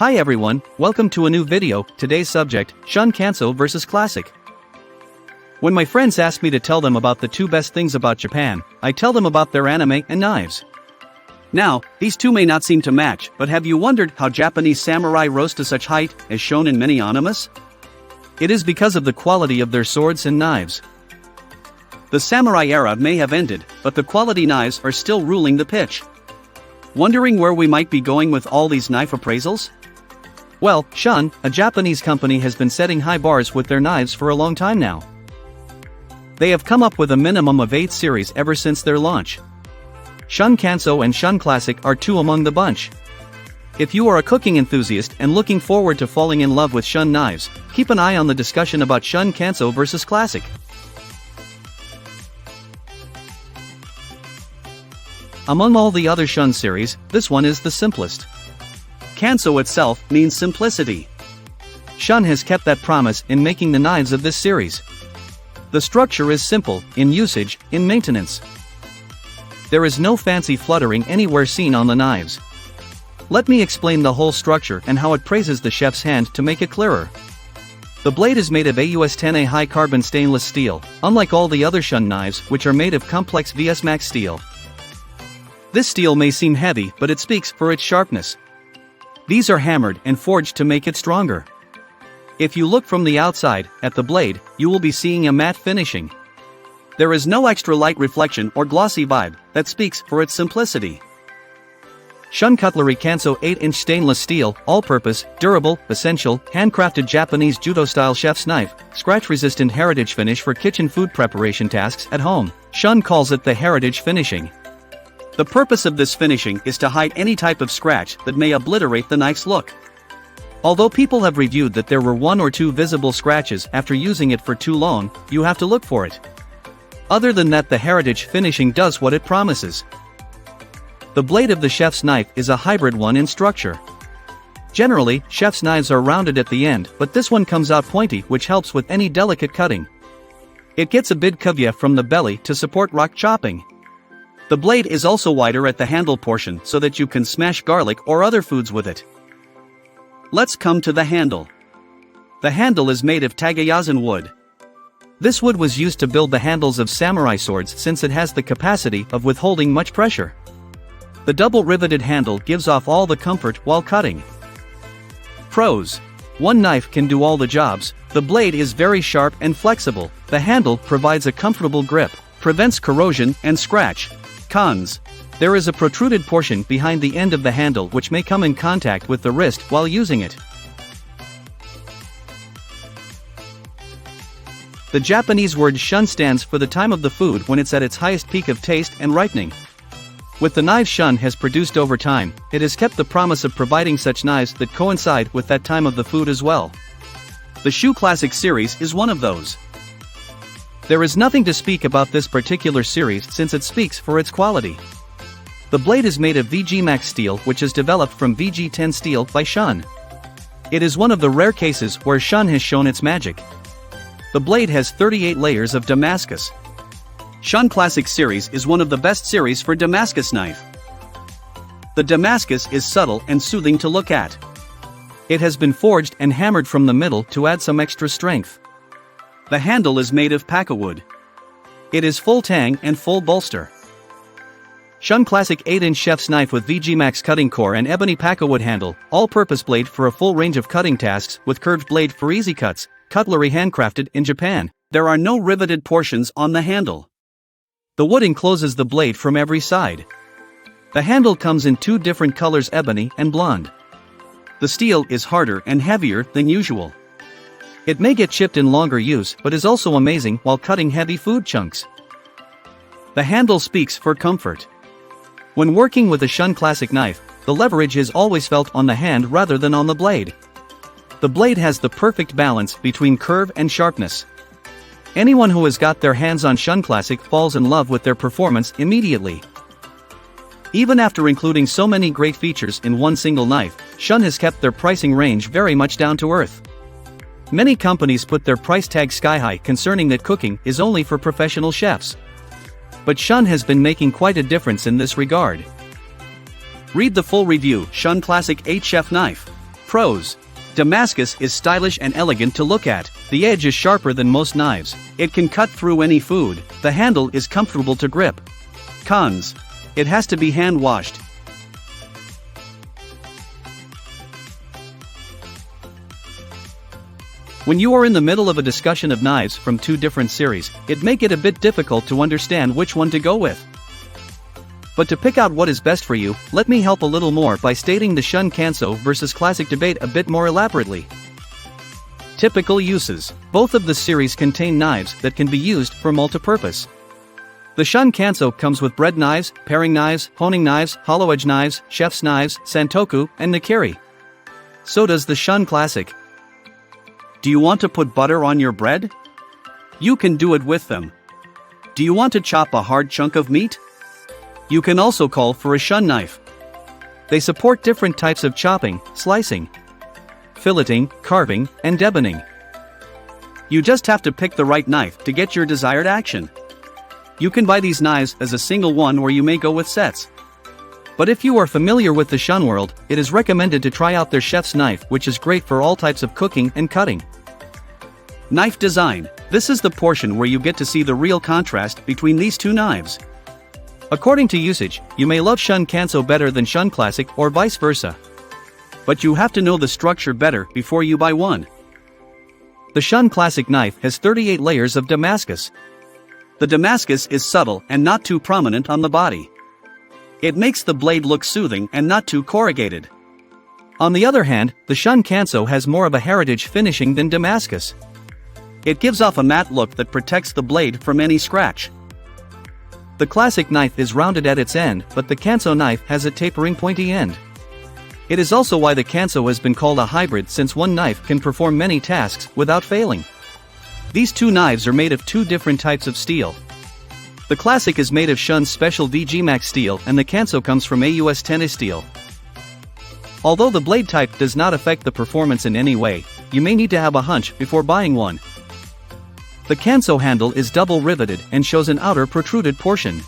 Hi everyone, welcome to a new video. Today's subject, Shun Kanso vs Classic. When my friends ask me to tell them about the two best things about Japan, I tell them about their anime and knives. Now, these two may not seem to match, but have you wondered how Japanese samurai rose to such height, as shown in many animes? It is because of the quality of their swords and knives. The samurai era may have ended, but the quality knives are still ruling the pitch. Wondering where we might be going with all these knife appraisals? Well, Shun, a Japanese company, has been setting high bars with their knives for a long time now. They have come up with a minimum of 8 series ever since their launch. Shun Kanso and Shun Classic are two among the bunch. If you are a cooking enthusiast and looking forward to falling in love with Shun knives, keep an eye on the discussion about Shun Kanso vs Classic. Among all the other Shun series, this one is the simplest. Kanso itself means simplicity. Shun has kept that promise in making the knives of this series. The structure is simple, in usage, in maintenance. There is no fancy fluttering anywhere seen on the knives. Let me explain the whole structure and how it praises the chef's hand to make it clearer. The blade is made of AUS-10A high-carbon stainless steel, unlike all the other Shun knives which are made of complex VS Max steel. This steel may seem heavy, but it speaks for its sharpness. These are hammered and forged to make it stronger. If you look from the outside, at the blade, you will be seeing a matte finishing. There is no extra light reflection or glossy vibe, that speaks for its simplicity. Shun Cutlery Kanso 8-inch stainless steel, all-purpose, durable, essential, handcrafted Japanese judo-style chef's knife, scratch-resistant heritage finish for kitchen food preparation tasks at home. Shun calls it the heritage finishing. The purpose of this finishing is to hide any type of scratch that may obliterate the knife's look. Although people have reviewed that there were 1 or 2 visible scratches after using it for too long, you have to look for it. Other than that, the heritage finishing does what it promises. The blade of the chef's knife is a hybrid one in structure. Generally, chef's knives are rounded at the end, but this one comes out pointy, which helps with any delicate cutting. It gets a bit cavia from the belly to support rock chopping. The blade is also wider at the handle portion so that you can smash garlic or other foods with it. Let's come to the handle. The handle is made of Tagayazen wood. This wood was used to build the handles of samurai swords since it has the capacity of withholding much pressure. The double riveted handle gives off all the comfort while cutting. Pros. One knife can do all the jobs. The blade is very sharp and flexible. The handle provides a comfortable grip, prevents corrosion and scratch. Cons. There is a protruded portion behind the end of the handle which may come in contact with the wrist while using it. The Japanese word shun stands for the time of the food when it's at its highest peak of taste and ripening. With the knives Shun has produced over time, it has kept the promise of providing such knives that coincide with that time of the food as well. The Shun Classic series is one of those. There is nothing to speak about this particular series since it speaks for its quality. The blade is made of VG Max steel, which is developed from VG10 steel by Shun. It is one of the rare cases where Shun has shown its magic. The blade has 38 layers of Damascus. Shun Classic series is one of the best series for Damascus knife. The Damascus is subtle and soothing to look at. It has been forged and hammered from the middle to add some extra strength. The handle is made of paca wood. It is full tang and full bolster. Shun Classic 8-inch chef's knife with VG Max cutting core and ebony paca wood handle, all-purpose blade for a full range of cutting tasks with curved blade for easy cuts, cutlery handcrafted in Japan. There are no riveted portions on the handle. The wood encloses the blade from every side. The handle comes in 2 different colors, ebony and blonde. The steel is harder and heavier than usual. It may get chipped in longer use but is also amazing while cutting heavy food chunks. The handle speaks for comfort. When working with a Shun Classic knife, the leverage is always felt on the hand rather than on the blade. The blade has the perfect balance between curve and sharpness. Anyone who has got their hands on Shun Classic falls in love with their performance immediately. Even after including so many great features in one single knife, Shun has kept their pricing range very much down to earth. Many companies put their price tag sky high concerning that cooking is only for professional chefs. But Shun has been making quite a difference in this regard. Read the full review, Shun Classic 8 Chef Knife. Pros. Damascus is stylish and elegant to look at, the edge is sharper than most knives, it can cut through any food, the handle is comfortable to grip. Cons. It has to be hand-washed. When you are in the middle of a discussion of knives from two different series, it may get a bit difficult to understand which one to go with. But to pick out what is best for you, let me help a little more by stating the Shun Kanso versus Classic debate a bit more elaborately. Typical uses. Both of the series contain knives that can be used for multi-purpose. The Shun Kanso comes with bread knives, paring knives, honing knives, hollow edge knives, chef's knives, santoku, and nikiri. So does the Shun Classic. Do you want to put butter on your bread? You can do it with them. Do you want to chop a hard chunk of meat? You can also call for a Shun knife. They support different types of chopping, slicing, filleting, carving, and deboning. You just have to pick the right knife to get your desired action. You can buy these knives as a single one or you may go with sets. But if you are familiar with the Shun world, it is recommended to try out their chef's knife, which is great for all types of cooking and cutting. Knife design. This is the portion where you get to see the real contrast between these two knives. According to usage, you may love Shun Kanso better than Shun Classic or vice versa. But you have to know the structure better before you buy one. The Shun Classic knife has 38 layers of Damascus. The Damascus is subtle and not too prominent on the body. It makes the blade look soothing and not too corrugated. On the other hand, the Shun Kanso has more of a heritage finishing than Damascus. It gives off a matte look that protects the blade from any scratch. The Classic knife is rounded at its end, but the Kanso knife has a tapering pointy end. It is also why the Kanso has been called a hybrid, since one knife can perform many tasks without failing. These two knives are made of two different types of steel. The Classic is made of Shun's special VG Max steel and the Kanso comes from AUS tennis steel. Although the blade type does not affect the performance in any way, you may need to have a hunch before buying one. The Kanso handle is double riveted and shows an outer protruded portion.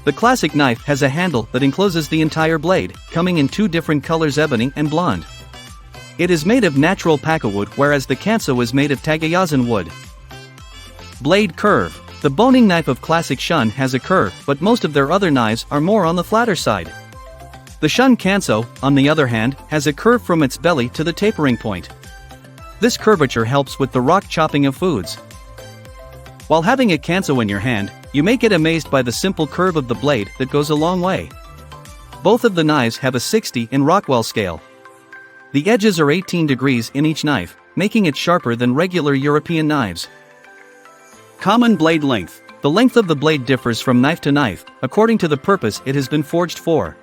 The Classic knife has a handle that encloses the entire blade, coming in two different colors, ebony and blonde. It is made of natural pakka wood, whereas the Kanso is made of tagayazan wood. Blade curve. The boning knife of Classic Shun has a curve, but most of their other knives are more on the flatter side. The Shun Kanso, on the other hand, has a curve from its belly to the tapering point. This curvature helps with the rock chopping of foods. While having a Kanso in your hand, you may get amazed by the simple curve of the blade that goes a long way. Both of the knives have a 60 in Rockwell scale. The edges are 18 degrees in each knife, making it sharper than regular European knives. Common blade length. The length of the blade differs from knife to knife, according to the purpose it has been forged for.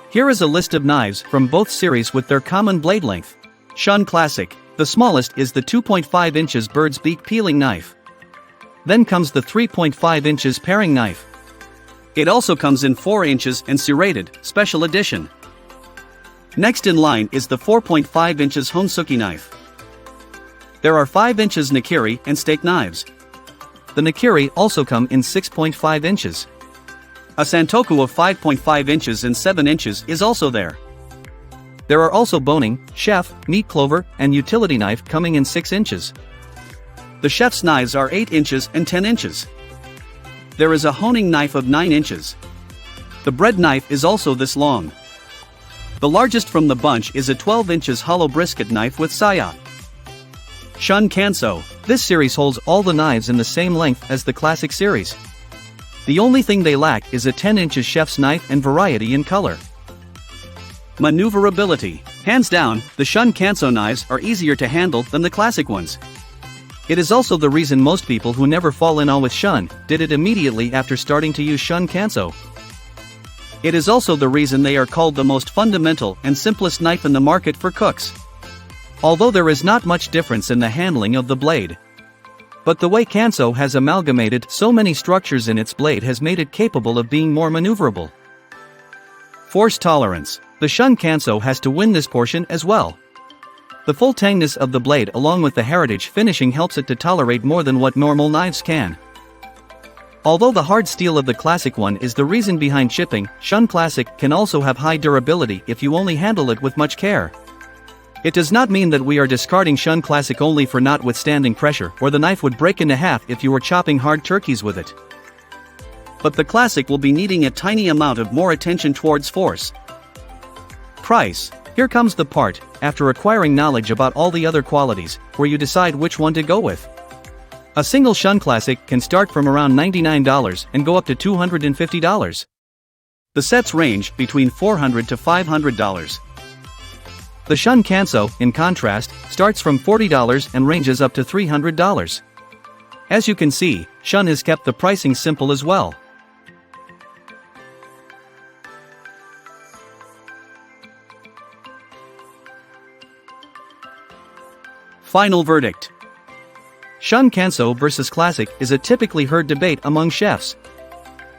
Here is a list of knives from both series with their common blade length. Shun Classic. The smallest is the 2.5 inches bird's beak peeling knife. Then comes the 3.5 inches paring knife. It also comes in 4 inches and serrated, special edition. Next in line is the 4.5 inches Honsuki knife. There are 5 inches Nikiri and steak knives. The Nikiri also come in 6.5 inches. A Santoku of 5.5 inches and 7 inches is also there. There are also boning, chef, meat clover, and utility knife coming in 6 inches. The chef's knives are 8 inches and 10 inches. There is a honing knife of 9 inches. The bread knife is also this long. The largest from the bunch is a 12 inches hollow brisket knife with saya. Shun Kanso. This series holds all the knives in the same length as the Classic series. The only thing they lack is a 10 inches chef's knife and variety in color. Maneuverability. Hands down, the Shun Kanso knives are easier to handle than the Classic ones. It is also the reason most people who never fall in awe with Shun did it immediately after starting to use Shun Kanso. It is also the reason they are called the most fundamental and simplest knife in the market for cooks. Although there is not much difference in the handling of the blade. But the way Kanso has amalgamated so many structures in its blade has made it capable of being more maneuverable. Force tolerance. The Shun Kanso has to win this portion as well. The full tangness of the blade along with the heritage finishing helps it to tolerate more than what normal knives can. Although the hard steel of the Classic one is the reason behind shipping, Shun Classic can also have high durability if you only handle it with much care. It does not mean that we are discarding Shun Classic only for not withstanding pressure, or the knife would break into half if you were chopping hard turkeys with it. But the Classic will be needing a tiny amount of more attention towards force. Price. Here comes the part, after acquiring knowledge about all the other qualities, where you decide which one to go with. A single Shun Classic can start from around $99 and go up to $250. The sets range between $400 to $500. The Shun Kanso, in contrast, starts from $40 and ranges up to $300. As you can see, Shun has kept the pricing simple as well. Final verdict. Shun Kanso versus Classic is a typically heard debate among chefs.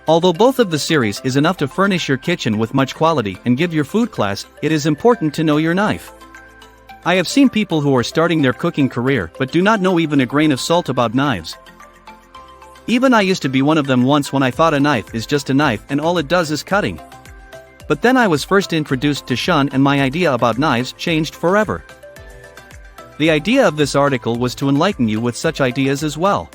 Although both of the series is enough to furnish your kitchen with much quality and give your food class, it is important to know your knife. I have seen people who are starting their cooking career but do not know even a grain of salt about knives. Even I used to be one of them once when I thought a knife is just a knife and all it does is cutting. But then I was first introduced to Shun and my idea about knives changed forever. The idea of this article was to enlighten you with such ideas as well.